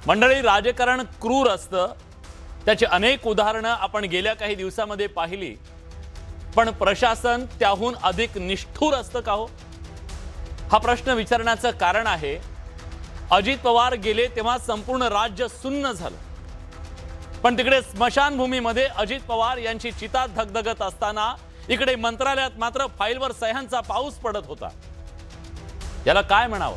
मंडळी, राजकारण क्रूर असतं, त्याची अनेक उदाहरणं आपण गेल्या काही दिवसांमध्ये पाहिली, पण प्रशासन त्याहून अधिक निष्ठुर असतं का हो? हा प्रश्न विचारण्याचं कारण आहे, अजित पवार गेले तेव्हा संपूर्ण राज्य सुन्न झालं, पण तिकडे स्मशानभूमीमध्ये अजित पवार यांची चिता धगधगत असताना इकडे मंत्रालयात मात्र फाईलवर सह्यांचा पाऊस पडत होता. याला काय म्हणावं?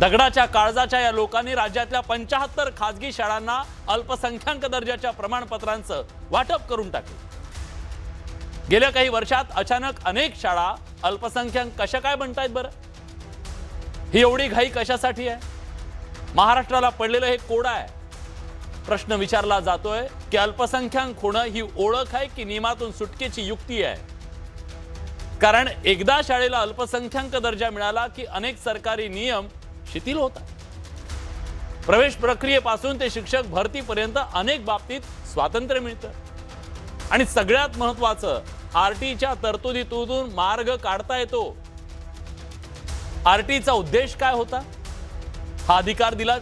दगडाच्या काळजाच्या या लोकांनी राज्यातल्या 75 खासगी शाळांना अल्पसंख्याक दर्जाच्या प्रमाणपत्रांचं वाटप करून टाकले. गेल्या काही वर्षात अचानक अनेक शाळा अल्पसंख्याक कशा काय बनतायत बरं? ही एवढी घाई कशासाठी आहे? महाराष्ट्राला पडलेलं हे कोड आहे. प्रश्न विचारला जातोय की अल्पसंख्याक होणं ही ओळख आहे की नियमातून सुटकेची युक्ती आहे? कारण एकदा शाळेला अल्पसंख्याक दर्जा मिळाला की अनेक सरकारी नियम शिथिल होतात. प्रवेश प्रक्रियेपासून ते शिक्षक भरतीपर्यंत अनेक बाबतीत स्वातंत्र्य मिळतं. आणि सगळ्यात महत्त्वाचं, आरटीच्या तरतुदीतून मार्ग काढता येतो. आरटीचा उद्देश काय होता? हा अधिकार दिला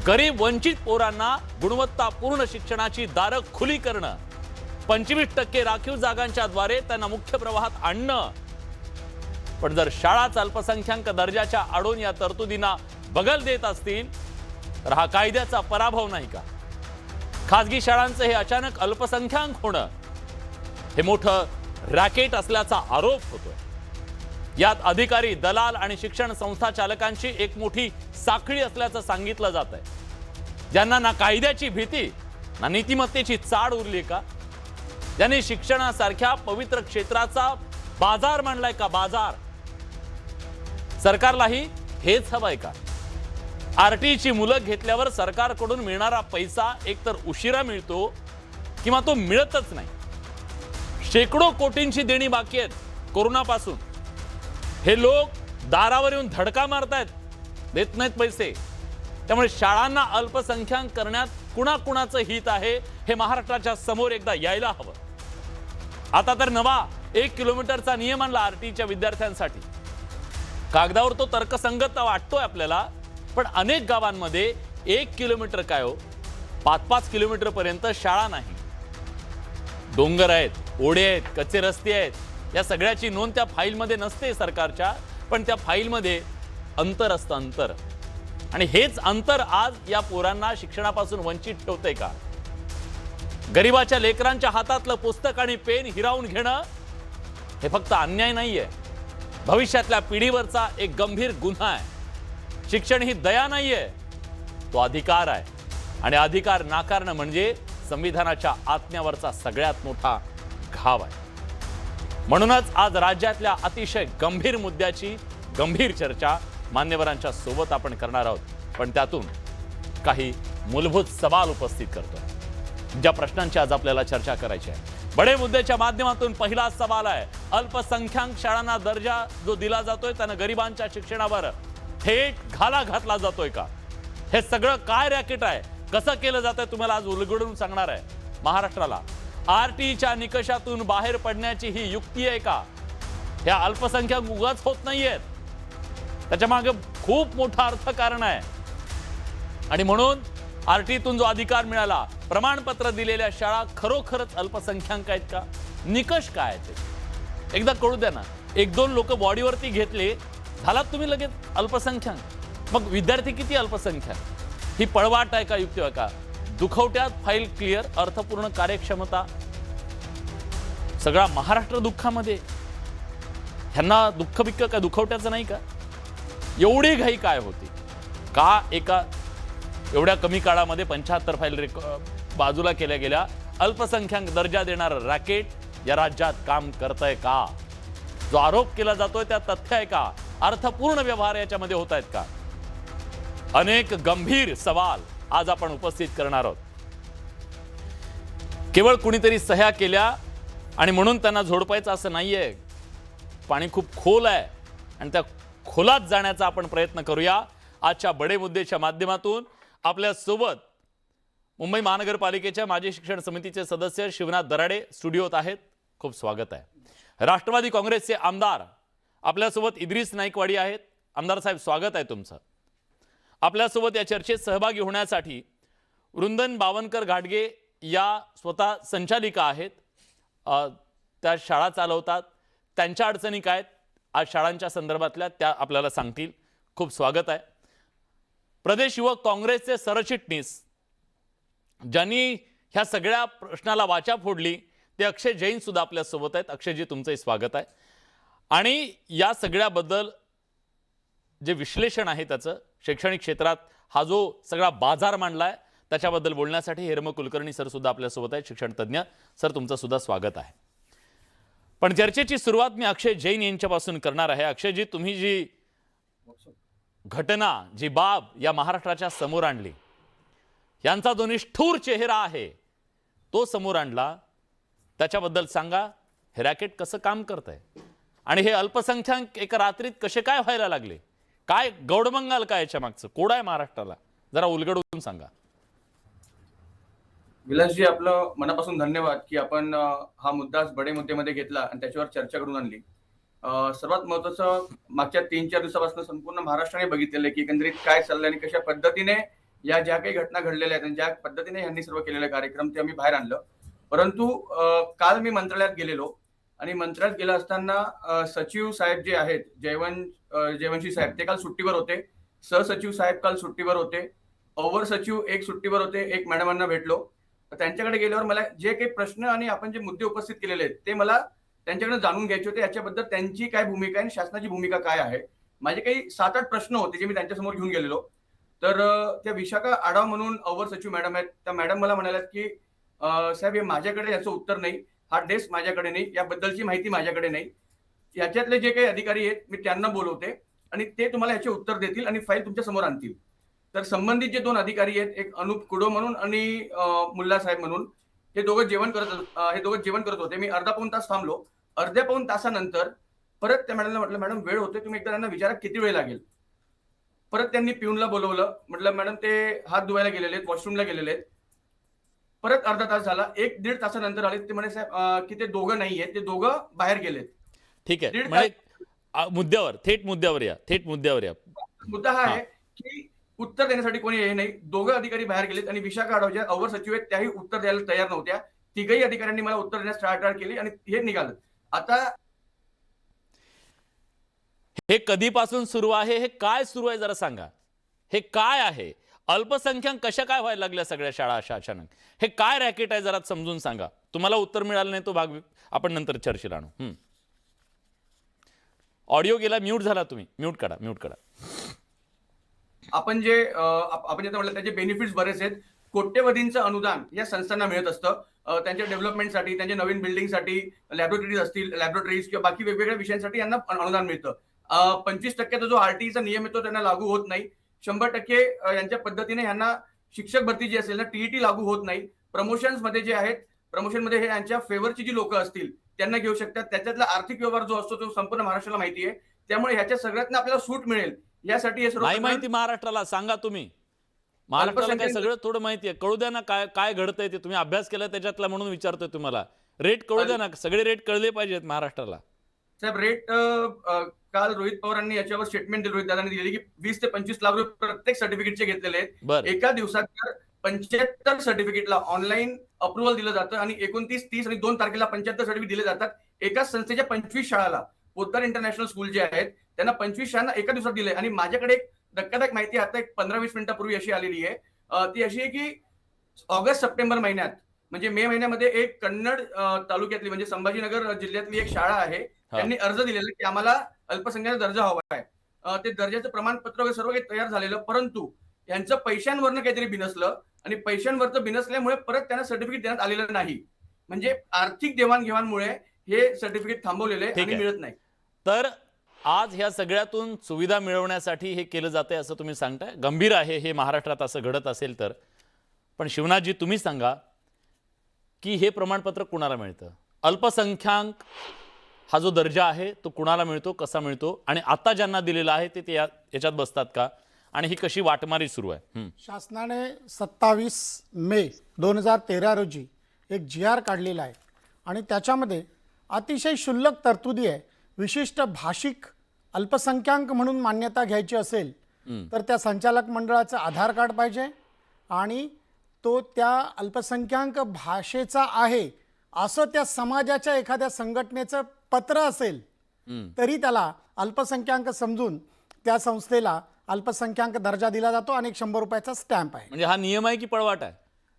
गरीब वंचित पोरांना गुणवत्तापूर्ण शिक्षणाची दारं खुली करणं, 25% राखीव जागांच्या द्वारे त्यांना मुख्य प्रवाहात आणणं. पण जर शाळाच अल्पसंख्याक दर्जाच्या आडून या तरतुदींना बगल देत असतील तर हा कायद्याचा पराभव नाही का? खासगी शाळांचं हे अचानक अल्पसंख्याक होणं हे मोठं रॅकेट असल्याचा आरोप होतोय. यात अधिकारी, दलाल आणि शिक्षण संस्था चालकांची एक मोठी साखळी असल्याचं सांगितलं जात आहे, ज्यांना ना कायद्याची भीती ना नीतिमत्तेची चाड उरली का? ज्यांनी शिक्षणासारख्या पवित्र क्षेत्राचा बाजार मांडलाय का? बाजार. सरकारलाही हेच हवंय का? आरटीची मुलं घेतल्यावर सरकारकडून मिळणारा पैसा एकतर उशिरा मिळतो किंवा तो मिळतच नाही. शेकडो कोटींची देणी बाकी आहेत कोरोनापासून. हे लोक दारावर येऊन धडका मारतायत, देत नाहीत पैसे. त्यामुळे शाळांना अल्पसंख्याक करण्यात कुणाकुणाचं हित आहे हे महाराष्ट्राच्या समोर एकदा यायला हवं. आता तर नवा 1 किलोमीटरचा नियम आणला आरटीच्या विद्यार्थ्यांसाठी. कागदावर तो तर्कसंगत वाटतोय आपल्याला, पण अनेक गावांमध्ये 1 किलोमीटर काय हो, 5-5 किलोमीटर पर्यंत शाळा नाही. डोंगर आहेत, ओढे आहेत, कच्चे रस्ते आहेत. या सगळ्याची नोंद त्या फाईलमध्ये नसते सरकारच्या, पण त्या फाईलमध्ये अंतर असतं, अंतर. आणि हेच अंतर आज या पोरांना शिक्षणापासून वंचित ठेवतंय का? गरिबाच्या लेकरांच्या हातातलं पुस्तक आणि पेन हिरावून घेणं हे फक्त अन्याय नाहीये, भविष्यातल्या पिढीवरचा एक गंभीर गुन्हा आहे. शिक्षण ही दया नाहीये, तो अधिकार आहे. आणि अधिकार नाकारणं म्हणजे संविधानाच्या आत्म्यावरचा सगळ्यात मोठा घाव आहे. म्हणूनच आज राज्यातल्या अतिशय गंभीर मुद्द्याची गंभीर चर्चा मान्यवरांच्या सोबत आपण करणार आहोत, पण त्यातून काही मूलभूत सवाल उपस्थित करतो, ज्या प्रश्नांची आज आपल्याला चर्चा करायची आहे. बडे मुद्द्याच्या माध्यमातून पहिला सवाल आहे, अल्पसंख्याक शाळांना दर्जा जो दिला जातोय त्यानं गरिबांच्या शिक्षणावर थेट घाला घातला जातोय का? हे सगळं काय रॅकेट आहे, कसं केलं जातंय, तुम्हाला आज उलगडून सांगणार आहे. महाराष्ट्राला आरटीच्या निकषातून बाहेर पडण्याची ही युक्ती आहे का? ह्या अल्पसंख्याक उगाच होत नाहीयेत, त्याच्या मागे खूप मोठा अर्थकारण आहे. आणि म्हणून आरटीतून जो अधिकार मिळाला, प्रमाणपत्र दिलेल्या शाळा खरोखरच अल्पसंख्याक आहेत का? निकष काय आहे ते एकदा कळू द्या ना. 1-2 लोक बॉडीवरती घेतले, झालात तुम्ही लगेच अल्पसंख्याक. मग विद्यार्थी किती अल्पसंख्याक? ही पळवाट आहे का, युक्ती आहे का? दुखवट्यात फाईल क्लिअर, अर्थपूर्ण कार्यक्षमता. सगळा महाराष्ट्र दुःखामध्ये. ह्यांना दुःख बिक्क काय दुखवट्याचं नाही का? एवढी घाई काय होती का? एका एवढ्या कमी काळामध्ये 75 फाईल बाजूला केल्या गेल्या. अल्पसंख्याक दर्जा देणारं रॅकेट या राज्यात काम करतंय का? जो आरोप केला जातोय त्या तथ्य आहे का? अर्थपूर्ण व्यवहार याच्यामध्ये होत आहेत का? अनेक गंभीर सवाल आज आपण उपस्थित करणार आहोत. केवळ कुणीतरी सह्या केल्या आणि म्हणून त्यांना झोडपायचं असं नाहीये. पाणी खूप खोल आहे आणि त्या खोलात जाण्याचा आपण प्रयत्न करूया. आजच्या बडे मुद्द्याच्या माध्यमातून आपल्या सोबत मुंबई महानगरपालिकेच्या माजी शिक्षण समितीचे सदस्य शिवनाथ दराडे स्टुडिओत आहेत. खूप स्वागत आहे. राष्ट्रवादी काँग्रेसचे आमदार आपल्यासोबत इद्रिस नाईकवाडी आहेत. आमदार साहेब, स्वागत आहे तुमचं. आपल्यासोबत या चर्चेत सहभागी होण्यासाठी वृंदन बावनकर घाटगे या स्वतः संचालिका आहेत, त्या शाळा चालवतात, त्यांच्या अडचणी काय आहेत आज शाळांच्या संदर्भातल्या त्या आपल्याला सांगतील. खूप स्वागत आहे. प्रदेश युवक काँग्रेसचे सरचिटणीस ज्यांनी ह्या सगळ्या प्रश्नाला वाचा फोडली ते अक्षय जैन सुद्धा आपल्यासोबत आहेत. अक्षयजी, तुमचंही स्वागत आहे. आणि या सगळ्याबद्दल जे विश्लेषण आहे त्याचं शैक्षणिक क्षेत्रात हा जो सगळा बाजार मांडला आहे त्याच्याबद्दल बोलण्यासाठी हेरम कुलकर्णी सर सुद्धा आपल्यासोबत आहेत, शिक्षण तज्ज्ञ. सर, तुमचं सुद्धा स्वागत आहे. पण चर्चेची सुरुवात मी अक्षय जैन यांच्यापासून करणार आहे. अक्षयजी, तुम्ही जी घटना, जी बाब या महाराष्ट्राच्या समोर आणली, यांचा जो निष्ठुर चेहरा आहे तो समोर आणला, त्याच्याबद्दल सांगा. हे रॅकेट कसं काम करतंय आणि हे अल्पसंख्याक एका रात्रीत कसे काय व्हायला लागले? काय गौडमंगाल काय याच्या मागचं कोड आहे महाराष्ट्राला? जरा उलगडून सांगा. विलासजी, आपलं मनापासून धन्यवाद की आपण हा मुद्दा बडे मुद्द्यामध्ये घेतला आणि त्याच्यावर चर्चा करून आणली. सर्वात महत्त्वाचं, मागच्या 3-4 दिवसापासून संपूर्ण महाराष्ट्राने बघितलेलं आहे की एकंदरीत काय चाललंय आणि कशा पद्धतीने या ज्या काही घटना घडलेल्या आहेत आणि ज्या पद्धतीने यांनी सर्व केलेले कार्यक्रम ते आम्ही बाहेर आणलं. परंतु काल मी मंत्रालयात आणि मंत्रालयात गेला असताना सचिव साहेब जे आहेत, जयवंशी साहेब, ते काल सुट्टीवर होते. सहसचिव साहेब काल सुट्टीवर होते. अवर सचिव एक सुट्टीवर होते. एक मॅडमांना भेटलो. त्यांच्याकडे गेल्यावर मला जे काही प्रश्न आणि आपण जे मुद्दे उपस्थित केलेले आहेत ते मला त्यांच्याकडे जाणून घ्यायचे होते. याच्याबद्दल त्यांची काय भूमिका आहे आणि शासनाची भूमिका काय आहे. माझे काही 7-8 प्रश्न होते जे मी त्यांच्यासमोर घेऊन गेलेलो. तर त्या विशाखा आढाव म्हणून अवर सचिव मॅडम आहेत, त्या मॅडम मला म्हणाल्यात की साहेब, हे माझ्याकडे याचं उत्तर नाही, हा डेस्क माझ्याकडे नाही, याबद्दलची माहिती माझ्याकडे नाही. याच्यातले जे काही अधिकारी आहेत मी त्यांना बोलवते आणि ते तुम्हाला याचे उत्तर देतील आणि फाईल तुमच्या समोर आणतील. तर संबंधित जे 2 अधिकारी आहेत, एक अनुप कुडो म्हणून आणि मुल्ला साहेब म्हणून, हे दोघं जेवण करत होते. मी अर्धा पाऊण तास थांबलो. अर्ध्या पाऊण तासानंतर परत त्या मॅडमला म्हटलं, मॅडम वेळ होते, तुम्ही एकदा त्यांना विचारा किती वेळ लागेल. परत त्यांनी पिऊनला बोलवलं. म्हटलं, मॅडम ते हात धुवायला गेलेले आहेत, वॉशरूमला गेलेले आहेत. परत अर्धा तास झाला. 1-1.5 तासानंतर आले. ते म्हणे, साहेब की ते दोघं नाहीये, ते दोघं बाहेर गेलेत. ठीक आहे, मुद्द्यावर, थेट मुद्द्यावर या. मुद्दा हा आहे की उत्तर देण्यासाठी कोणी हे नाही. दोघं अधिकारी बाहेर गेलेत आणि विशाखा आढाव ज्या अवर सचिव आहेत त्याही उत्तर द्यायला तयार नव्हत्या. तिघही अधिकाऱ्यांनी मला उत्तर देण्यास टाळाटाळ केली आणि हे निघालं. आता हे कधीपासून सुरू आहे? हे काय सुरू आहे जरा सांगा. हे काय आहे? अल्पसंख्याक कशा काय व्हायला लागल्या सगळ्या शाळा अशा अचानक? हे काय रॅकेट आहे जरा समजून सांगा. तुम्हाला उत्तर मिळालं नाही तो भाग आपण नंतर चर्चेला आणू. ऑडिओ गेला, म्यूट झाला. तुम्ही म्यूट काढा. आपण जे म्हटलं त्याचे बेनिफिट्स बरेच आहेत. कोट्यवधींचं अनुदान या संस्थांना मिळत असतं. त्यांच्या डेव्हलपमेंटसाठी, त्यांच्या नवीन बिल्डिंगसाठी, लॅबोरेटरीज किंवा बाकी वेगवेगळ्या विषयांसाठी यांना अनुदान मिळतं. 25% जो आरटीईचा नियम येतो त्यांना लागू होत नाही. 100% यांच्या पद्धतीने यांना शिक्षक भरती जी असेल ना, टीईटी लागू होत नाही. प्रमोशन्स मध्ये जे आहेत, प्रमोशनमध्ये हे यांच्या फेवरची जी लोक असतील त्यांना घेऊ शकतात. त्याच्यातला आर्थिक व्यवहार जो असतो तो संपूर्ण महाराष्ट्राला माहिती आहे. त्यामुळे ह्याच्या सगळ्यात आपल्याला सूट मिळेल यासाठी हे सर्व माहिती महाराष्ट्राला सांगा. तुम्ही महाराष्ट्राला काय सगळं थोडं माहिती आहे, कळू द्या ना. काय घडतंय ते तुम्ही अभ्यास केला त्याच्यातला म्हणून विचारतोय तुम्हाला. रेट कळू द्या ना, सगळे रेट कळले पाहिजेत महाराष्ट्राला. साहेब, रेट काल रोहित पवारांनी याच्यावर स्टेटमेंट दिलं, रोहित दादांनी दिली की 20 ते 25 लाख रुपये प्रत्येक सर्टिफिकेटचे घेतलेले आहेत. एका दिवसात 75 सर्टिफिकेटला ऑनलाईन अप्रुव्हल दिलं जातं आणि 29, 30 आणि 2 तारखेला 75 सर्टिफिकेट दिले जातात. एकाच संस्थेच्या 25 शाळाला, पोद्दार इंटरनॅशनल स्कूल जे आहेत त्यांना 25 शाळांना एका दिवसात दिले. आणि माझ्याकडे एक धक्कादायक माहिती आता एक 15-20 मिनिटापूर्वी अशी आलेली आहे. ती अशी आहे की ऑगस्ट-सप्टेंबर महिन्यात, म्हणजे मे महिन्यामध्ये एक कन्नड तालुक्यातली म्हणजे संभाजीनगर जिल्ह्यातली एक शाळा आहे, त्यांनी अर्ज दिलेला की आम्हाला अल्पसंख्याक दर्जा हवा आहे. ते दर्जाचं प्रमाणपत्र वगैरे सर्व काही तयार झालेलं, परंतु यांचं पैशांवरनं काहीतरी बिनसलं आणि पैशांवरचं बिनसल्यामुळे परत त्यांना सर्टिफिकेट देण्यात आलेलं नाही. म्हणजे आर्थिक देवाणघेवाणमुळे हे सर्टिफिकेट थांबवलेले आणि मिळत नाही. तर आज ह्या सगळ्यातून सुविधा मिळवण्यासाठी हे केलं जातंय असं तुम्ही सांगताय. गंभीर आहे हे महाराष्ट्रात असं घडत असेल तर. पण शिवनाथजी, तुम्ही सांगा की हे प्रमाणपत्र कुणाला मिळतं? अल्पसंख्याक हा जो दर्जा आहे तो कुणाला मिळतो, कसा मिळतो, आणि आता ज्यांना दिलेला आहे ते याच्यात बसतात का, आणि ही कशी वाटमारी सुरू आहे? शासनाने 27 मे 2013 रोजी एक GR काढलेला आहे आणि त्याच्यामध्ये अतिशय क्षुल्लक तरतुदी आहे. विशिष्ट भाषिक अल्पसंख्याक म्हणून मान्यता घ्यायची असेल तर त्या संचालक मंडळाचं आधार कार्ड पाहिजे आणि तो त्या अल्पसंख्याक भाषेचा आहे असं त्या समाजाच्या एखाद्या संघटनेचं पत्र असेल तरी त्याला अल्पसंख्याक समजून त्या संस्थेला अल्पसंख्याक दर्जा दिला जातो आणि 100 रुपयाचा स्टॅम्प आहे. म्हणजे हा नियम आहे की पळवाट आहे?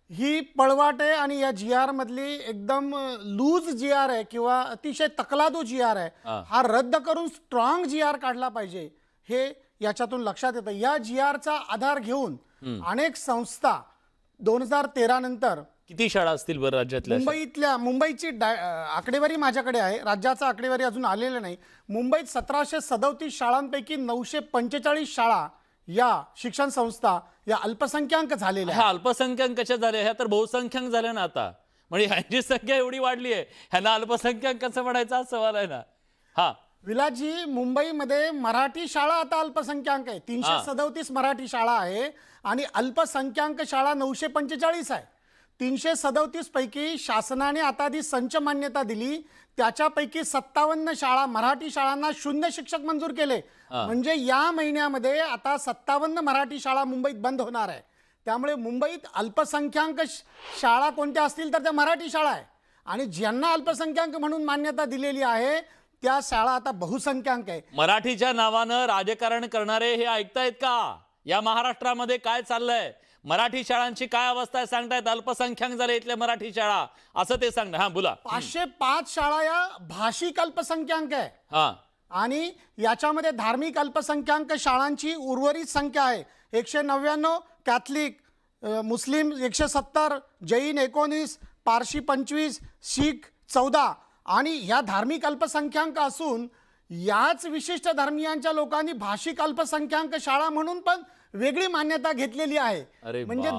ही पळवाट आहे आणि या GR मधली एकदम लूज GR आहे किंवा अतिशय तकलादू GR आहे. हा रद्द करून स्ट्रॉंग GR काढला पाहिजे हे याच्यातून लक्षात येतं. या GRचा आधार घेऊन अनेक संस्था 2013 नंतर किती शाळा असतील बरं राज्यातल्या? मुंबईची आकडेवारी माझ्याकडे आहे, राज्याचा आकडेवारी अजून आलेली नाही. मुंबईत 1737 शाळांपैकी 945 शाळा या शिक्षण संस्था या अल्पसंख्याक झालेल्या ह्या अल्पसंख्याक कशा झाल्या? ह्या तर बहुसंख्याक झाल्या ना आता. म्हणजे ह्यांची संख्या एवढी वाढली आहे, ह्यांना अल्पसंख्याक कसं म्हणायचा हा सवाल आहे ना. हा विलासजी, मुंबईमध्ये मराठी शाळा आता अल्पसंख्याक आहे. 337 मराठी शाळा आहे आणि अल्पसंख्याक शाळा 945 आहे. 337 पैकी शासनाने आता आधी संच मान्यता दिली, त्याच्यापैकी 57 शाळा मराठी शाळांना 0 शिक्षक मंजूर केले. म्हणजे या महिन्यामध्ये आता 57 मराठी शाळा मुंबईत बंद होणार आहे. त्यामुळे मुंबईत अल्पसंख्याक शाळा कोणत्या असतील तर त्या मराठी शाळा आहे आणि ज्यांना अल्पसंख्याक म्हणून मान्यता दिलेली आहे त्या शाळा आता बहुसंख्याक आहे. मराठीच्या नावानं राजकारण करणारे हे ऐकतायत का? या महाराष्ट्रामध्ये काय चाललंय? मराठी शाळांची काय अवस्था आहे सांगतायत? अल्पसंख्याक झाले इथल्या मराठी शाळा असं ते सांगतात. हा बोला. 505 शाळा या भाषिक अल्पसंख्याक आहे. हा आणि याच्यामध्ये धार्मिक अल्पसंख्याक शाळांची उर्वरित संख्या आहे 199, कॅथलिक मुस्लिम 170, जैन 19, पारशी 25, शीख 14 आणि ह्या धार्मिक अल्पसंख्याक असून याच विशिष्ट धर्मियांच्या लोकांनी भाषिक अल्पसंख्याक शाळा म्हणून पण वेगळी मान्यता घेतलेली आहे. म्हणजे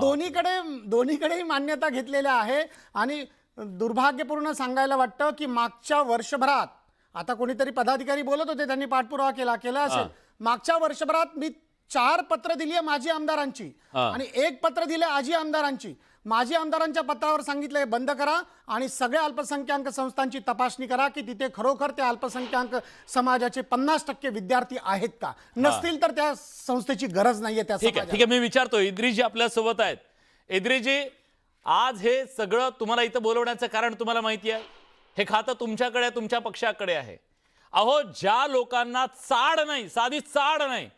दोन्हीकडेही मान्यता घेतलेल्या आहे. आणि दुर्भाग्यपूर्ण सांगायला वाटतं की मागच्या वर्षभरात आता कोणीतरी पदाधिकारी बोलत होते, त्यांनी पाठपुरावा केला असेल. मागच्या वर्षभरात मी 4 पत्र दिली आहे माजी आमदारांची आणि 1 पत्र दिले आजी आमदारांची. माजी आमदारांच्या पत्रावर सांगितलंय बंद करा आणि सगळ्या अल्पसंख्याक संस्थांची तपासणी करा की तिथे खरोखर त्या अल्पसंख्याक समाजाचे 50% विद्यार्थी आहेत का. नसतील तर त्या संस्थेची गरज नाहीये त्या ठीक आहे. मी विचारतो, इद्रिसजी आपल्या सोबत आहेत. इद्रिसजी, आज हे सगळं तुम्हाला इथं बोलवण्याचं कारण तुम्हाला माहिती आहे? हे खातं तुमच्याकडे आहे, तुमच्या पक्षाकडे आहे. अहो, ज्या लोकांना चाड नाही, साधी चाड नाही,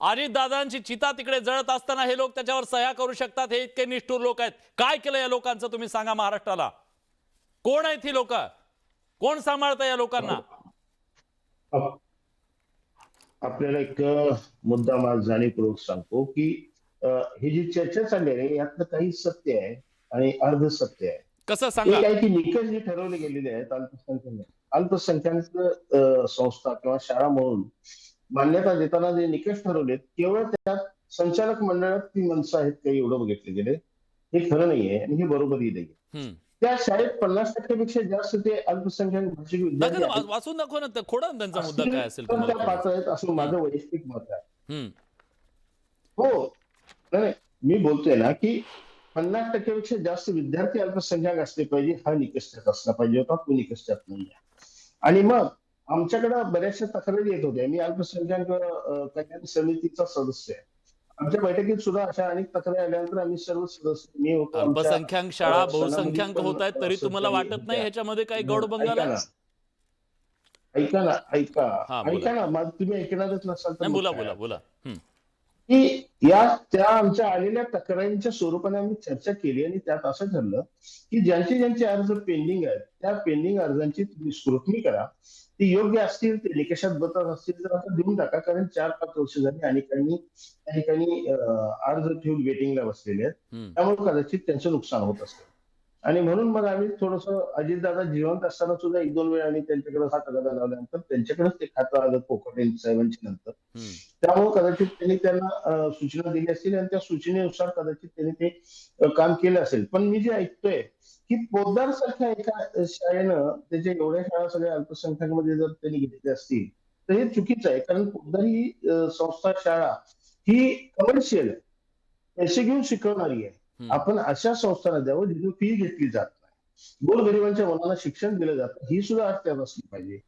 अजितदादांची चिता तिकडे जळत असताना हे लोक त्याच्यावर सह्या करू शकतात, हे इतके निष्ठुर लोक आहेत. काय केलं या लोकांचं तुम्ही सांगा महाराष्ट्राला? कोण आहेत ही लोक? कोण सांभाळतं या लोकांना? आपल्याला एक मुद्दा मला जाणीवपूर्वक सांगतो की ही जी चर्चा चालली आहे यातलं काही सत्य आहे आणि अर्ध सत्य आहे. कसं सांगा? एक आहे की निकष जे ठरवले गेलेले आहेत अल्पसंख्याक संस्था किंवा शाळा म्हणून मान्यता देताना जे निकष ठरवलेत केवळ त्यात संचालक मंडळात ती माणसं आहेत काही एवढं बघितले गेले. हे खरं नाहीये आणि हे बरोबरही नाहीये. त्या शाळेत 50% पेक्षा जास्त ते अल्पसंख्याक भाषिक विद्यार्थी वाचून दाखव ना, खोडा त्यांचा मुद्दा काय असेल त्या पात्र आहेत असं माझं वैयक्तिक मत आहे. हो, नाही मी बोलतोय ना की 50% पेक्षा जास्त विद्यार्थी अल्पसंख्याक असले पाहिजे हा निकष त्यात असला पाहिजे होता. तो निकष त्यात नाही आहे. आणि मग आमच्याकडे बऱ्याचशा तक्रारी येत होत्या. मी अल्पसंख्याक कल्याण समितीचा सदस्य आहे. आमच्या बैठकीत सुद्धा अशा अनेक तक्रारी आल्यानंतर आम्ही सर्व सदस्य मी होतो. अल्पसंख्याक शाळा बहुसंख्याक होत आहेत तरी तुम्हाला वाटत नाही ह्याच्यामध्ये काही गौड बंगाल? ऐका ना तुम्ही ऐकणारच नसाल तर बोला. की त्या आमच्या आलेल्या तक्रारींच्या स्वरूपाने आम्ही चर्चा केली आणि त्यात असं ठरलं की ज्यांचे अर्ज पेंडिंग आहेत त्या पेंडिंग अर्जांची तुम्ही स्क्रुटनी करा. ती योग्य असतील, ते निकषात बसत असतील तर आता देऊन टाका. कारण 4-5 वर्ष झाली अनेकांनी अर्ज ठेवून वेटिंगला बसलेले आहेत. त्यामुळे कदाचित त्यांचं नुकसान होत असतं. आणि म्हणून मग आम्ही थोडंसं अजितदादा जिवंत असताना सुद्धा 1-2 वेळा आम्ही त्यांच्याकडे हात लावल्यानंतर त्यांच्याकडेच ते खातं आलं कोकटे साहेबांच्या नंतर. त्यामुळे कदाचित त्यांना सूचना दिली असतील आणि त्या सूचनेनुसार कदाचित त्यांनी ते काम केलं असेल. पण मी जे ऐकतोय की पोद्दार सारख्या एका शाळेनं त्याच्या एवढ्या शाळा सगळ्या अल्पसंख्याकमध्ये जर त्यांनी घेतल्या असतील तर हे चुकीचं आहे. कारण पोद्दार ही संस्था शाळा ही कमर्शियल आहे, पैसे घेऊन शिकवणारी आहे. आपण अशा संस्थांना द्यावं जिथून फी घेतली जात नाही, गोरगरिबांच्या मुलांना शिक्षण दिलं जातं, ही सुद्धा त्यात असली पाहिजे.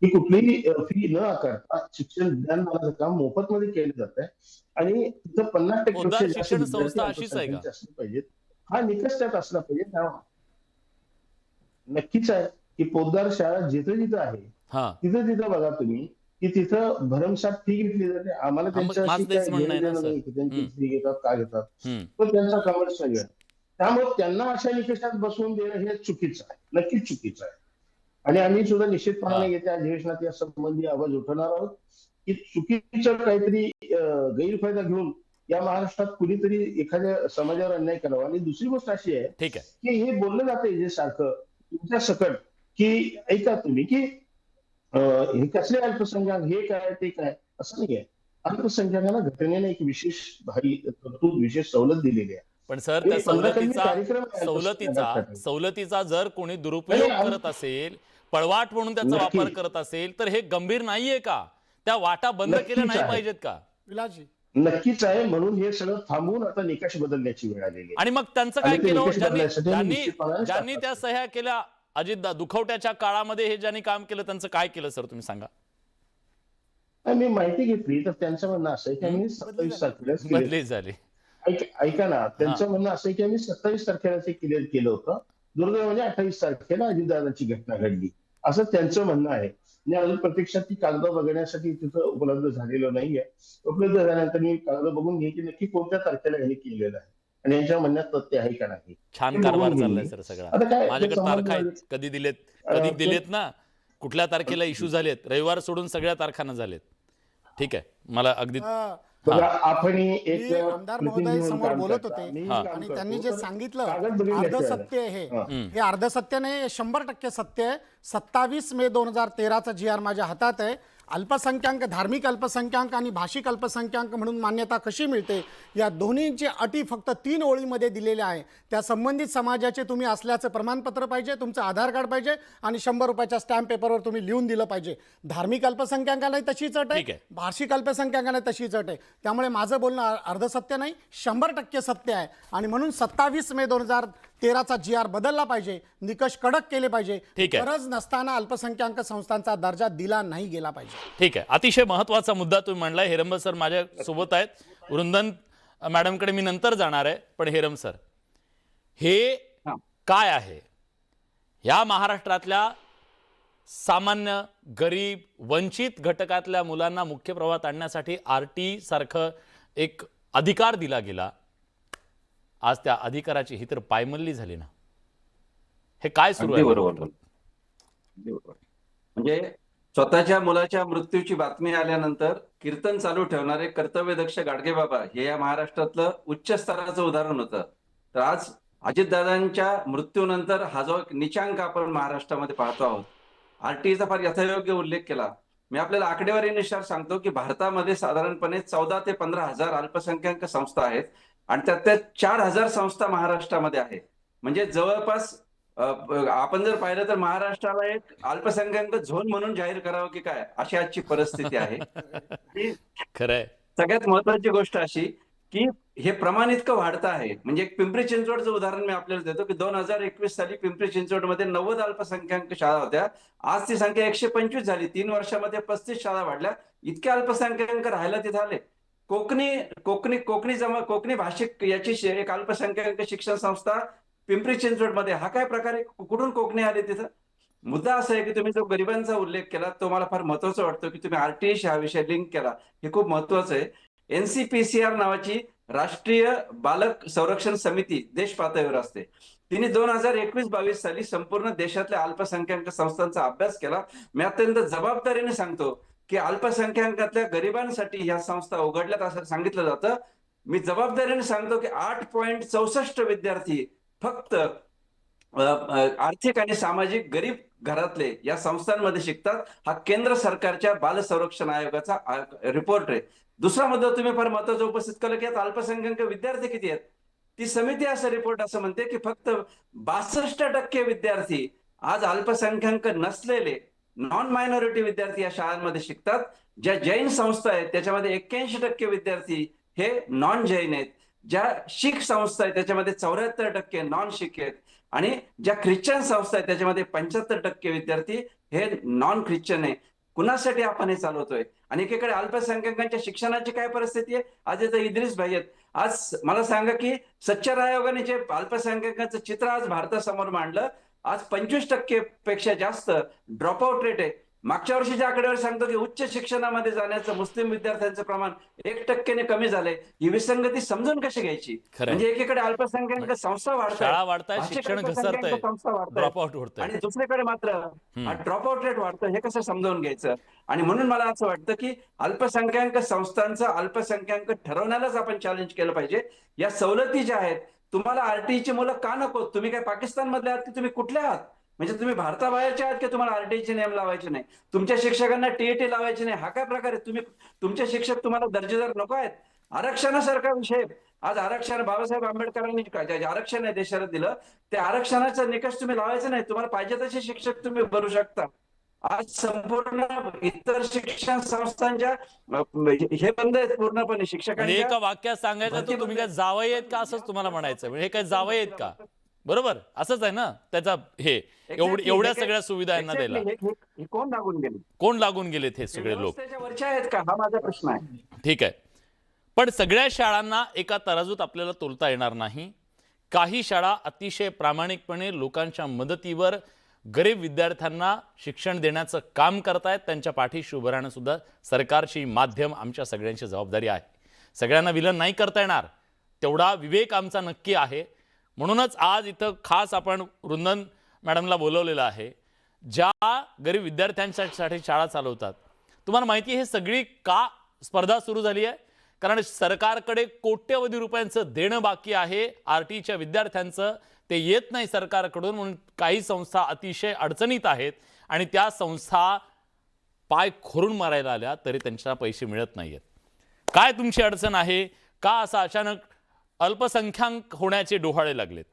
की कुठलीही फी न आकारता शिक्षण ज्ञानदानाचं काम मोफतमध्ये केलं जात आहे आणि तिथं 50% पोद्दार पेक्षा जास्त शिक्षण विद्यार्थी संस्था अशीच आहे का? अल्पसंख्याकांचे असले पाहिजेत. हा निकष त्यात असला पाहिजे. नक्कीच आहे की पोद्दार शाळा जिथं जिथं आहे हा तिथं तिथं बघा तुम्ही की तिथं भरमसाठ फी घेतली जाते. आम्हाला हा, मग त्यांच्याशी माझं तेच काय म्हणणं आहे घेणं ना देणं सर. नाही की त्यांची हम्म. फी घेतात का घेतात, हम्म. तो त्यांचा कमर्स वेगळा. त्यामुळे त्यांना अशा निकषात बसवून देणं हे चुकीचं आहे, नक्कीच चुकीचं आहे. आणि आम्ही सुद्धा निश्चितपणाने येत्या अधिवेशनात या संबंधी आवाज उठवणार आहोत की चुकीचं काहीतरी गैरफायदा घेऊन या महाराष्ट्रात कुणीतरी एखाद्या समाजावर अन्याय करावा. आणि दुसरी गोष्ट अशी आहे ठीक आहे. की हे बोललं जाते जे सारखं तुमच्या सकट की ऐका तुम्ही की हे कसले अल्पसंख्याक, हे काय ते काय, असं नाही आहे. अल्पसंख्याकांना घटनेने एक विशेष भारी तरतूद, विशेष सवलत दिलेली आहे. पण सर हे त्या 15 सवलतीचा कार्यक्रम आहे अल्पसंख्याकांसाठी. सवलतीचा जर कोणी दुरुपयोग नाही, करत असेल, पळवाट म्हणून त्याचा नक्की. वापर करत असेल, तर हे गंभीर नाहीये का? त्या वाटा बंद नक्कीच केल्या नाही आहे. पाहिजेत का? विलासजी, नक्कीच आहे. म्हणून हे सगळं थांबवून आता निकष बदलण्याची वेळ आलेली आहे. आणि मग त्यांचं काय आणि ते केलं हो? निकष ज्यांनी बदलायसाठी आम्ही ज्यांनी निश्चितपणाने ज्यांनी त्या शासन सह्या केल्या अजित दुखवट्याच्या काळामध्ये, हे ज्यांनी काम केलं त्यांचं काय केलं सर, तुम्ही सांगा. मी माहिती घेतली तर त्यांचं म्हणणं असं आहे की आम्ही 27 तारखेला बदली झाली. ऐका ना, त्यांचं म्हणणं असं आहे की आम्ही 27 तारखेला ते क्लिअर केलं होतं. दुर्दैव म्हणजे 28 तारखेला अजितदादांची घटना घडली, असं त्यांचं म्हणणं आहे. आणि अजून प्रत्यक्षात ती कागद बघण्यासाठी तिथं उपलब्ध झालेलं नाहीये. उपलब्ध झाल्यानंतर मी कागद बघून घे की नक्की कोणत्या तारखेला हे केलेलं आहे आणि यांच्या म्हणण्यात तथ्य आहे का नाही. छान हे कारभार बघून चाललाय घेईन. सर सगळा. आता काय माझ्याकडे ते तारखा आहेत, संबंध- कधी दिलेत, कधी ते- दिलेत ना, कुठल्या तारखेला इश्यू झालेत, रविवार सोडून सगळ्या तारखांना झालेत. ठीक आहे, मला अगदी बघा आपण एक मी आमदार महोदय समोर बोलत होते आणि त्यांनी जे सांगितलं अर्ध सत्य आहे हे अर्ध सत्य नाही, हे 100% सत्य आहे. 27 मे 2013चा GR माझ्या हातात आहे. अल्पसंख्याक, धार्मिक अल्पसंख्याक आणि भाषिक अल्पसंख्याक म्हणून मान्यता कशी मिळते या दोन्हीची अटी फक्त 3 ओळीमध्ये दिलेल्या आहे. त्या संबंधित समाजाचे तुम्ही असल्याचं प्रमाणपत्र पाहिजे, तुमचं आधार कार्ड पाहिजे आणि 100 रुपयाच्या स्टॅम्प पेपरवर तुम्ही लिहून दिलं पाहिजे. धार्मिक अल्पसंख्याकालाही तशीच अट ठीक आहे, आहे. भाषिक अल्पसंख्याकांना तशीच अट आहे. त्यामुळे माझं बोलणं अर्धसत्य नाही, 100% सत्य आहे. आणि म्हणून 27 मे 2013चा GR बदलला पाहिजे, निकष कडक केले पाहिजे. ठीक आहे. गरज नसताना अल्पसंख्याक संस्थांचा दर्जा दिला नाही गेला पाहिजे. ठीक आहे. अतिशय महत्वाचा मुद्दा तुम्ही मांडलाय. हेरंब सर माझ्या सोबत आहेत. वृंदन मॅडमकडे मी नंतर जाणार आहे, पण हेरंब सर, हे काय आहे? या महाराष्ट्रातल्या सामान्य, गरीब, वंचित घटकातल्या मुलांना मुख्य प्रवाहात आणण्यासाठी RT सारखं एक अधिकार दिला गेला. आज त्या अधिकाराची ही तर पायमल्ली झाली ना. हे काय सुरू आहे? बरोबर. म्हणजे स्वतःच्या मुलाच्या मृत्यूची बातमी आल्यानंतर कीर्तन चालू ठेवणारे कर्तव्यदक्ष गाडगेबाबा हे या महाराष्ट्रातलं उच्च स्तराचं उदाहरण होतं. तर आज अजितदादांच्या मृत्यूनंतर हा जो एक निचांक आपण महाराष्ट्रामध्ये पाहतो आहोत, RTचा फार यथायोग्य उल्लेख केला. मी आपल्याला आकडेवारीनुसार सांगतो की भारतामध्ये साधारणपणे 14 ते 15 हजार अल्पसंख्याक संस्था आहेत आणि त्यात 4,000 संस्था महाराष्ट्रामध्ये आहेत. म्हणजे जवळपास आपण जर पाहिलं तर महाराष्ट्राला एक अल्पसंख्याक झोन म्हणून जाहीर करावं की काय, अशी आजची परिस्थिती आहे. खरंय. सगळ्यात महत्वाची गोष्ट अशी की हे प्रमाण इतकं वाढतं आहे. म्हणजे एक पिंपरी चिंचवडचं उदाहरण मी आपल्याला देतो की 2021 साली पिंपरी चिंचवडमध्ये 90 अल्पसंख्याक शाळा होत्या. आज ती संख्या 125 झाली. 3 वर्षामध्ये 35 शाळा वाढल्या. इतके अल्पसंख्याक राहायला तिथे आले. कोकणी भाषिक याची एक अल्पसंख्याक शिक्षण संस्था पिंपरी चिंचवडमध्ये. हा काय प्रकारे, कुठून कोकणी आले तिथं? मुद्दा असा आहे की तुम्ही जो गरिबांचा उल्लेख केला तो मला फार महत्वाचा वाटतो की तुम्ही RTशी हा विषय लिंक केला, हे खूप महत्वाचं आहे. NCPCR नावाची राष्ट्रीय बालक संरक्षण समिती देश पातळीवर असते. तिने 2021-22 साली संपूर्ण देशातल्या अल्पसंख्याक संस्थांचा अभ्यास केला. मी अत्यंत जबाबदारीने सांगतो की अल्पसंख्याकातल्या गरिबांसाठी या संस्था उघडल्यात असं सांगितलं जातं. मी जबाबदारीने सांगतो की 8.64 विद्यार्थी फक्त आर्थिक आणि सामाजिक गरीब घरातले या संस्थांमध्ये शिकतात. हा केंद्र सरकारच्या बाल संरक्षण आयोगाचा रिपोर्ट आहे. दुसरा मुद्दा तुम्ही फार महत्वाचा उपस्थित केला की यात अल्पसंख्याक विद्यार्थी किती आहेत. ती समिती असा रिपोर्ट असं म्हणते की फक्त 62% विद्यार्थी आज अल्पसंख्याक नसलेले नॉन मायनॉरिटी विद्यार्थी या शाळांमध्ये शिकतात. ज्या जैन संस्था आहेत त्याच्यामध्ये 81% विद्यार्थी हे नॉन जैन आहेत. ज्या शीख संस्था आहेत त्याच्यामध्ये 74% नॉन शीख आहेत आणि ज्या ख्रिश्चन संस्था आहेत त्याच्यामध्ये 75% विद्यार्थी हे नॉन ख्रिश्चन आहे, कुणासाठी आपण हे चालवतोय? आणि एकीकडे अल्पसंख्याकांच्या शिक्षणाची काय परिस्थिती आहे? आज इथं इद्रिस भाई आहेत. आज मला सांगा की स्वच्छ आयोगाने जे अल्पसंख्याकांचं चित्र आज भारतासमोर मांडलं, आज 25% पेक्षा जास्त ड्रॉपआउट रेट आहे. मागच्या वर्षीच्या आकड्यावर सांगतो की उच्च शिक्षणामध्ये जाण्याचं मुस्लिम विद्यार्थ्यांचं प्रमाण 1% कमी झालंय. ही विसंगती समजून कशी घ्यायची? खरंय. म्हणजे एकीकडे अल्पसंख्याक संस्था वाढतायत, शाळा वाढतायत, भाषिक शिक्षण अल्पसंख्याक घसरतंय, संस्था वाढतायत, ड्रॉपआउट होतंय. आणि दुसरीकडे मात्र ड्रॉपआउट रेट वाढतं. हे कसं समजावून घ्यायचं? आणि म्हणून मला असं वाटतं की अल्पसंख्याक संस्थांचं अल्पसंख्याक ठरवण्यालाच आपण चॅलेंज केलं पाहिजे. या सवलती ज्या आहेत, तुम्हाला आरटीईची मुलं का नको? तुम्ही काय पाकिस्तान मधले आहात की तुम्ही कुठले आहात? म्हणजे तुम्ही भारताबाहेरचे आहात की तुम्हाला आरटीईचे नियम लावायचे नाही, तुमच्या शिक्षकांना टीईटी लावायचे नाही? हा काय प्रकार आहे? तुमचे शिक्षक तुम्हाला दर्जेदार नको आहेत? आरक्षणासारखा विषय. आज आरक्षण बाबासाहेब आंबेडकरांनी जे आरक्षण आहे देशाला दिलं, ते आरक्षणाचा निकष तुम्ही लावायचा नाही. तुम्हाला पाहिजे तसे शिक्षक तुम्ही भरू शकता. आज संपूर्ण इतर शिक्षण संस्थांच्या हे बंद आहेत पूर्णपणे. म्हणजे शिक्षकांच्या एका वाक्यात सांगायचं तर तुम्ही काय जावई आहेत का, असंच तुम्हाला म्हणायचं? म्हणजे हे काय जावई आहेत का? बरोबर, असंच आहे ना त्याचा हे एवढ्या सगळ्या सुविधा यांना द्यायला हे कोण लागून गेले? कोण लागून गेलेत हे सगळे लोक? व्यवस्थेच्या वरच्या आहेत का? हा माझा प्रश्न आहे. ठीक आहे, पण सगळ्या शाळांना एका तराजूत आपल्याला तोलता येणार नाही. काही शाळा अतिशय प्रामाणिकपणे लोकांच्या मदतीवर गरीब विद्यार्थ्यांना शिक्षण देण्याचं काम करतायत. त्यांच्या पाठीशी उभं राहणं सुद्धा सरकारची, माध्यम, आमच्या सगळ्यांची जबाबदारी आहे. सगळ्यांना विलन नाही करता येणार, तेवढा विवेक आमचा नक्की आहे. म्हणूनच आज इथं खास आपण वृंदन मॅडमला बोलवलेलं आहे, ज्या गरीब विद्यार्थ्यांसाठी शाळा चालवतात. तुम्हाला माहिती आहे हे सगळी का स्पर्धा सुरू झाली आहे? कारण सरकारकडे कोट्यवधी रुपयांचं देणं बाकी आहे आरटीईच्या विद्यार्थ्यांचं. ते येत नाही सरकारकडून, म्हणून काही संस्था अतिशय अडचणीत आहेत आणि त्या संस्था पाय खोरून मारायला आल्या तरी त्यांना पैसे मिळत नाहीयेत. काय तुमची अडचण आहे? का असं अचानक अल्पसंख्याक होण्याचे डोहाळे लागलेत?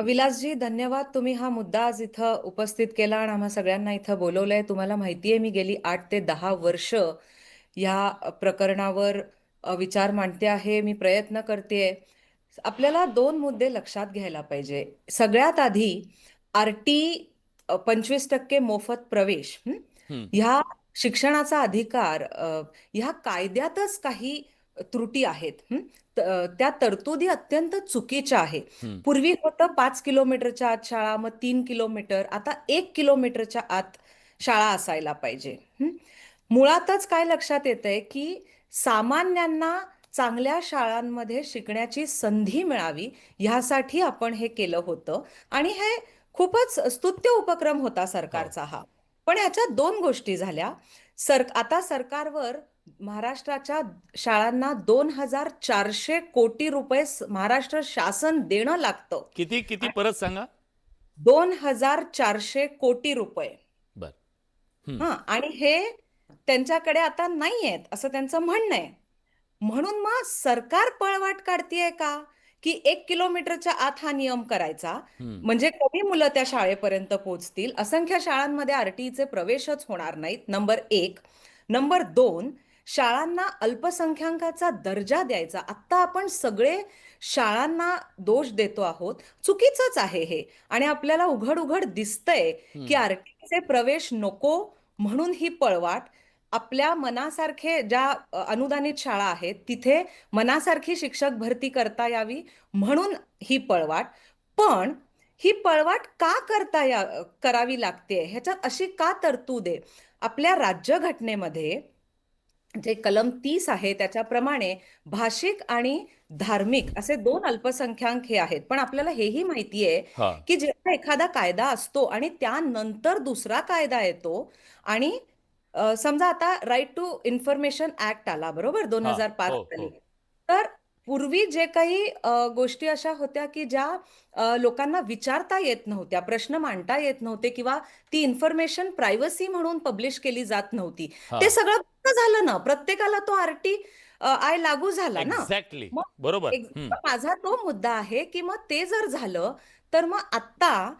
विलासजी, धन्यवाद. तुम्ही हा मुद्दा आज इथं उपस्थित केला आणि आम्हा सगळ्यांना इथं बोलवलंय. तुम्हाला माहिती आहे मी गेली 8 ते 10 वर्ष या प्रकरणावर विचार मांडते आहे. मी प्रयत्न करते. आपल्याला 2 मुद्दे लक्षात घ्यायला पाहिजे. सगळ्यात आधी आरटी 25% मोफत प्रवेश ह्या शिक्षणाचा अधिकार, ह्या कायद्यातच काही त्रुटी आहेत. त्या तरतुदी अत्यंत चुकीच्या आहेत. पूर्वी होतं 5 किलोमीटरच्या आत शाळा, मग 3 किलोमीटर, आता 1 किलोमीटरच्या आत शाळा असायला पाहिजे. मुळातच काय लक्षात येतंय की सामान्यांना चांगल्या शाळांमध्ये शिकण्याची संधी मिळावी ह्यासाठी आपण हे केलं होतं आणि हे खूपच स्तुत्य उपक्रम होता सरकारचा हा. पण ह्याच्या 2 गोष्टी झाल्या. आता सरकारवर महाराष्ट्राच्या शाळांना 2400 कोटी रुपये महाराष्ट्र शासन देणं लागतं. किती किती परत सांगा? 2400 कोटी रुपये. बर. आणि हे त्यांच्याकडे आता नाहीयेत असं त्यांचं म्हणणं आहे. म्हणून मग सरकार पळवाट काढतीये का की 1 किलोमीटरच्या आत हा नियम करायचा, म्हणजे कमी मुलं त्या शाळेपर्यंत पोहोचतील, असंख्य शाळांमध्ये आरटीईचे प्रवेशच होणार नाहीत. नंबर 1. नंबर 2, शाळांना अल्पसंख्याकाचा दर्जा द्यायचा. आता आपण सगळे शाळांना दोष देतो आहोत, चुकीचंच आहे हे. आणि आपल्याला उघड उघड दिसतंय की आरटीईचे प्रवेश नको म्हणून ही पळवाट. आपल्या मनासारखे ज्या अनुदानित शाळा आहेत तिथे मनासारखी शिक्षक भरती करता यावी म्हणून ही पळवाट. पण ही पळवाट का करावी लागते, ह्याच्यात अशी का तरतूद आहे? आपल्या राज्यघटनेमध्ये जे कलम 30 आहे त्याच्याप्रमाणे भाषिक आणि धार्मिक असे 2 अल्पसंख्याक हे आहेत. पण आपल्याला हेही माहिती आहे की जेव्हा एखादा कायदा असतो आणि त्यानंतर दुसरा कायदा येतो, आणि समजा आता राईट टू इन्फॉर्मेशन ऍक्ट आला, बरोबर, 2005 साली. तर पूर्वी जे काही गोष्टी अशा होत्या की ज्या लोकांना विचारता येत नव्हत्या, प्रश्न मांडता येत नव्हते, किंवा ती इन्फॉर्मेशन प्रायव्हसी म्हणून पब्लिश केली जात नव्हती, ते सगळं झालं ना. प्रत्येकाला तो आय लागू झाला ना. एक्झॅक्टली, बरोबर. माझा तो मुद्दा आहे की मग ते जर झालं तर मग आता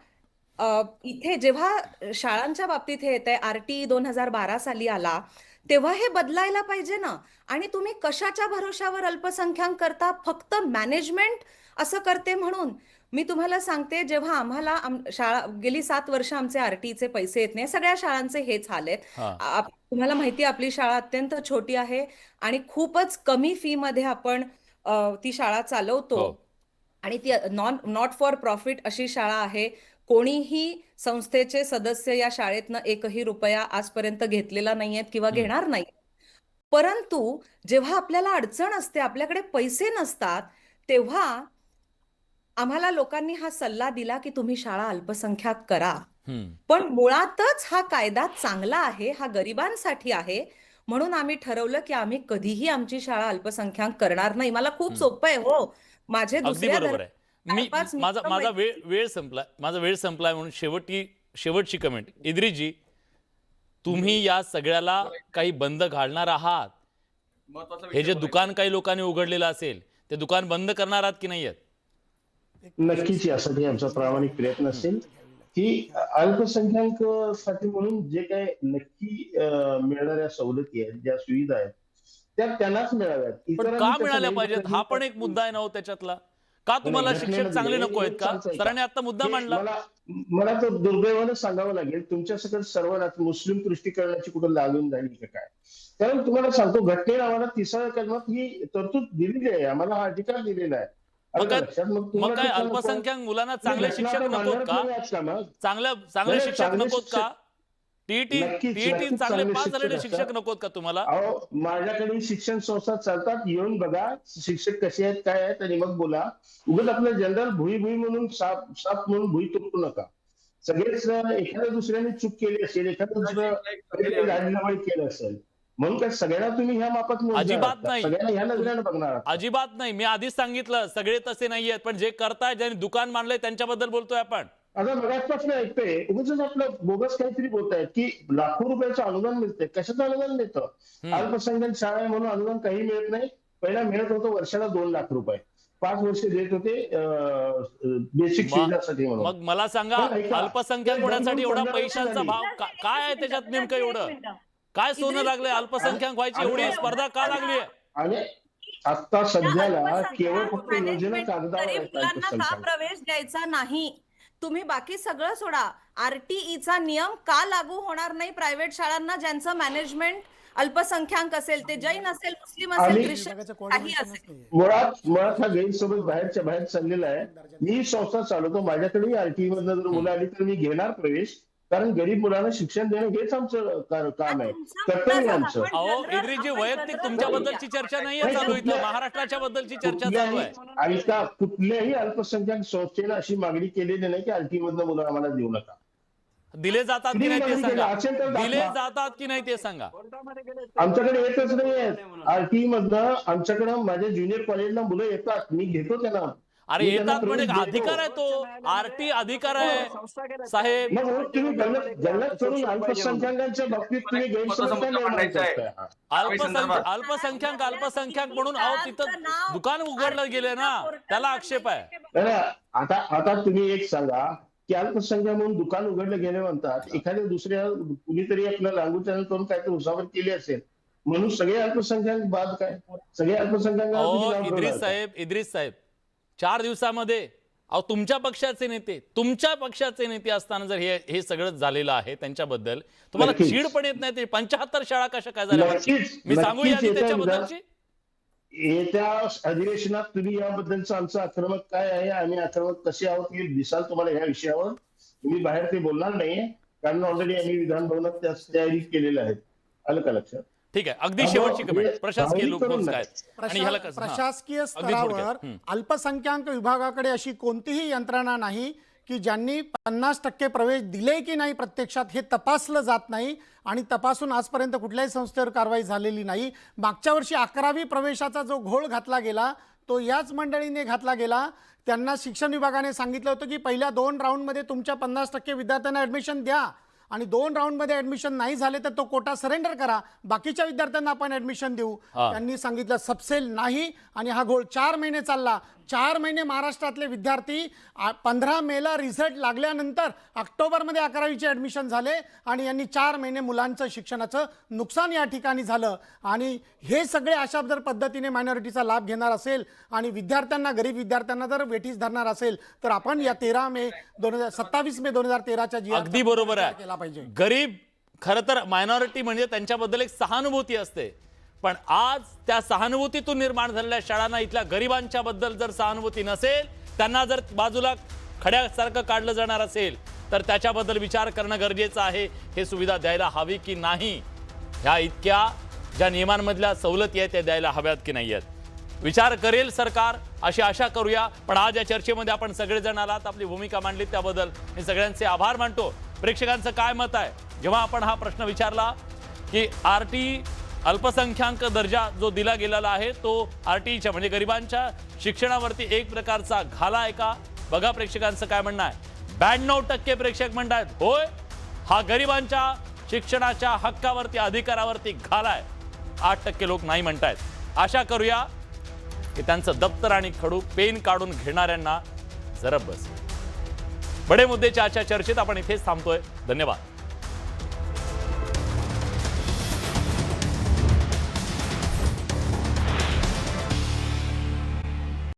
इथे जेव्हा शाळांच्या बाबतीत हे येत आहे, आरटीई 2012 साली आला, तेव्हा हे बदलायला पाहिजे ना. आणि तुम्ही कशाच्या भरोशावर अल्पसंख्याक करता? फक्त मॅनेजमेंट असं करते म्हणून. मी तुम्हाला सांगते, जेव्हा आम्हाला शाळा गेली 7 वर्ष आमचे आरटीचे पैसे येत नाही, सगळ्या शाळांचे हेच हाल आहेत. हा. तुम्हाला माहिती आहे आपली शाळा अत्यंत छोटी आहे आणि खूपच कमी फी मध्ये आपण ती शाळा चालवतो हो. आणि ती नॉट फॉर प्रॉफिट अशी शाळा आहे. कोणीही संस्थेचे सदस्य या शाळेतनं एकही रुपया आजपर्यंत घेतलेला नाहीयेत किंवा घेणार नाही. परंतु जेव्हा आपल्याला अडचण असते, आपल्याकडे पैसे नसतात, तेव्हा आम्हाला लोकांनी हा सल्ला दिला की तुम्ही शाळा अल्पसंख्याक करा. पण मुळातच हा कायदा चांगला आहे, हा गरिबांसाठी आहे. म्हणून आम्ही ठरवलं की आम्ही कधीही आमची शाळा अल्पसंख्याक करणार नाही. मला खूप सोपं आहे हो. माझे अगदी दुसऱ्या बरोबर आहे. मी 4-5 माझा मित्र माझा वेळ मैत्रिणी- वेळ संपला माझा वेळ संपलाय म्हणून शेवटची कमेंट. इद्रिसजी, तुम्ही या सगळ्याला काही बंद घालणार आहात? महत्वाचा हे विषय जे बोलायचा. दुकान काही लोकांनी उघडलेलं असेल ते दुकान बंद करणार आहात की नाही आहेत? नक्कीच यासाठी आमचा प्रामाणिक प्रयत्न असेल की अल्पसंख्याक साठी म्हणून जे काही नक्की मिळणाऱ्या सवलती आहेत, ज्या सुविधा आहेत, त्या त्यांनाच मिळाव्यात. पण इतरांनी का त्याचा मिळाल्या पाहिजेत? गैरफायदा हा पण एक मुद्दा आहे ना हो त्याच्यातला. का तुम्हाला शिक्षक चांगले नको आहेत का? सरांनी आता मुद्दा मांडला. मला तर दुर्दैवानं सांगावं लागेल, तुमच्यासकट सर्वांना मुस्लिम तुष्टीकरणाची कुठं लागून झाली का काय? कारण तुम्हाला सांगतो, घटनेने आम्हाला 30व्या कलमात ही तरतूद दिलेली आहे, आम्हाला हा अधिकार दिलेला आहे. मग आलं काय- लक्षात? मग मग तुम्हाला काय ते सांगतो, अल्पसंख्याक मुलांना चांगले घटना शिक्षक तर नकोत मानणारच का? नाही आहेत का मग? चांगले नाही, शिक्षक चांगले नकोत का? टीईटी नक्कीच चांगले चांगले पास शिक्षक झालेले असतात. शिक्षक नकोत का तुम्हाला? अहो, माझ्याकडे शिक्षण संस्था चालतात, येऊन बघा शिक्षक कसे आहेत, काय आहेत, आणि मग बोला. उगाच आपलं जनरल भुई म्हणून साप म्हणून भुई तुटू नका. सगळेच एखाद्या दुसऱ्याने चूक केली असेल, एखादं दुसरं काहीतरी राजीनामा केलं असेल, म्हणून काय सगळ्यांना तुम्ही ह्या मापात मोजणार अजिबात आहात का? नाही. सगळ्यांना ह्या नजरेने बघणार आहात का? अजिबात नाही. मी आधीच सांगितलं सगळे तसे नाहीयेत, पण जे करताय, ज्यांनी दुकान मांडलंय त्यांच्याबद्दल बोलतोय आपण. आता मगाचपासून ऐकतोय, उगाच आपलं बोगस काहीतरी बोलतायत की लाखो रुपयाचं अनुदान मिळतंय. कशाचं अनुदान मिळतं? अल्पसंख्याक शाळा आहे म्हणून अनुदान काही मिळत नाही. पहिला मिळत होतं वर्षाला 2 लाख रुपये, 5 वर्ष देत होते बेसिक सुविधासाठी म्हणून. मग मला सांगा, पण ऐका, अल्पसंख्याक ते होण्यासाठी एवढा 15 वर्ष पैशांचा झाली. भाव काय आहे त्याच्यात नेमकं एवढं? काय सोनं लागलंय अल्पसंख्याक व्हायची एवढी स्पर्धा का लागली आहे? आणि आता सध्याला अल्पसंख्याक केवळ फक्त योजना मॅनेजमेंट कागदावर गरीब आहेत मुलांना का अल्पसंख्याक. प्रवेश द्यायचा नाही? तुम्ही बाकी सगळं सोडा. आरटीईचा नियम का लागू होणार नाही प्रायव्हेट शाळांना, ज्यांचं मॅनेजमेंट अल्पसंख्याक असेल, ते जैन असेल, मुस्लिम असेल, आणि- ख्रिश्चन विभागाचं काही coordinationच असेल? नाहीये. मुळात हा गैरसमज बाहेरच्या बाहेर चाललेला आहे. मी संस्था चालवतो, माझ्याकडेही आरटीई मधनं जर मुलं आली तर मी घेणार प्रवेश, कारण गरीब मुलांना शिक्षण देणं हेच आमचं काम आहे, कर्तव्य आमचं. अहो इद्रिसजी, वैयक्तिक तुमच्याबद्दलची चर्चा नाहीये चालू इथं. महाराष्ट्राच्या बद्दलची चर्चा चालू आहे. आणि का कुठल्याही अल्पसंख्याक संस्थेनं अशी मागणी केलेली नाही की आरटी मधनं मुलं आम्हाला देऊ नका. दिले जातात की नाही ते सांगा. असेल तर दिले दाखवा. जातात की नाही ते सांगा. कोर्टामध्ये गेले आमच्याकडे येतच नाहीये आरटी मधनं. आमच्याकडं माझ्या ज्युनियर कॉलेजला मुलं येतात, मी घेतो त्यांना. अरे मी त्यांना येतात म्हणजे प्रवेश देतो. अधिकार आहे तो. आरटी अधिकार आहे संस्था गेल्या साहेब. मग हो, तुम्ही गल्लत करून अल्पसंख्याकांच्या बाबतीत तुम्ही गैरसमज का निर्माण मांडायचा आहे. करताय? अल्पसंख्याक म्हणून अहो तिथं दुकान उघडलं गेले ना, त्याला आक्षेप आहे. अरे, आता तुम्ही एक सांगा की अल्पसंख्याक म्हणून दुकान उघडलं गेले म्हणतात, एखाद्या दुसऱ्या कुणीतरी आपलं लांगूचरण करून काहीतरी उसावर केली असेल म्हणून सगळे अल्पसंख्याक बाद काय? सगळे अल्पसंख्याक अहो इद्रिस साहेब 4 दिवसामध्ये अहो तुमच्या पक्षाचे नेते असताना जर हे सगळं झालेलं आहे त्यांच्याबद्दल तुम्हाला नक्कीच. चीड पण येत नाही. ते 75 शाळा कशा काय झाल्या? नक्कीच मी सांगू नक्कीच यादी येत्या त्याच्याबद्दलची. येत्या अधिवेशनात तुम्ही याबद्दलचं आमचं आक्रमक काय आहे, आम्ही आक्रमक कसे आहोत हे दिसाल तुम्हाला. ह्या विषयावर तुम्ही बाहेर ते बोलणार नाहीये, कारण ऑलरेडी आम्ही विधान भवनात त्या तयारी केलेल्या आहेत. आलं का लक्षात? ठीक आहे. अगदी शेवटची कमेंट. प्रशासकीय लोकबोल काय आणि ह्याला कसं? हां. प्रशासकीय अगदी थोडक्यात. स्तरावर अल्पसंख्याक विभागाकडे अशी कोणतीही यंत्रणा नाही की ज्यांनी 50% प्रवेश दिले की नाही प्रत्यक्षात हे तपासलं जात नाही, आणि तपासून आजपर्यंत कुठल्याही संस्थेवर कारवाई झालेली नाही. मागच्या वर्षी 11वी प्रवेशाचा जो घोळ घातला गेला तो याच मंडळीने घातला गेला. त्यांना शिक्षण विभागाने सांगितलं होतं की पहिल्या 2 राऊंडमध्ये तुमच्या 50% विद्यार्थ्यांना ॲडमिशन द्या, आणि 2 राऊंडमध्ये ॲडमिशन नाही झाले तर तो कोटा सरेंडर करा, बाकीच्या विद्यार्थ्यांना आपण ॲडमिशन देऊ. त्यांनी सांगितलं सबसेल नाही आणि हा घोळ 4 महिने चालला. 4 महिने महाराष्ट्रातले विद्यार्थी 15 मेला रिझल्ट लागल्यानंतर ऑक्टोबरमध्ये 11वीचे ॲडमिशन झाले आणि यांनी 4 महिने मुलांचं शिक्षणाचं नुकसान या ठिकाणी झालं. आणि हे सगळे अशा जर पद्धतीने मायनॉरिटीचा लाभ घेणार असेल आणि विद्यार्थ्यांना, गरीब विद्यार्थ्यांना जर वेठीस धरणार असेल तर आपण या 27 मे 2013च्या जी अगदी बरोबर आहे. केला पाहिजे. गरीब खरं तर मायनॉरिटी म्हणजे त्यांच्याबद्दल एक सहानुभूती असते, पण आज त्या सहानुभूतीतून निर्माण झालेल्या शाळांना इथल्या गरिबांच्या बद्दल जर सहानुभूती नसेल, त्यांना जर बाजूला खड्यासारखं काढलं जाणार असेल तर त्याच्याबद्दल विचार करणं गरजेचं आहे. हे सुविधा द्यायला हवी की नाही, ह्या इतक्या ज्या नियमांमधल्या सवलती आहेत त्या द्यायला हव्यात की नाही आहेत, विचार करेल सरकार अशी आशा करूया. पण आज या चर्चेमध्ये आपण सगळेजण आलात, आपली भूमिका मांडली, त्याबद्दल मी सगळ्यांचे आभार मानतो. प्रेक्षकांचं काय मत आहे? जेव्हा आपण हा प्रश्न विचारला की आरटी अल्पसंख्याक दर्जा जो दिला गेलेला आहे तो आरटीच्या म्हणजे गरिबांच्या शिक्षणावरती एक प्रकारचा घाला आहे का? बघा प्रेक्षकांचं काय म्हणणं आहे. 92% प्रेक्षक म्हणतात होय, हा गरिबांच्या शिक्षणाच्या हक्कावरती, अधिकारावरती घाला आहे. 8% लोक नाही म्हणतायत. आशा करूया की त्यांचं दप्तर आणि खडू पेन काढून घेणाऱ्यांना जरब बस. बडे मुद्देच्या आजच्या चर्चेत आपण इथेच थांबतोय. धन्यवाद.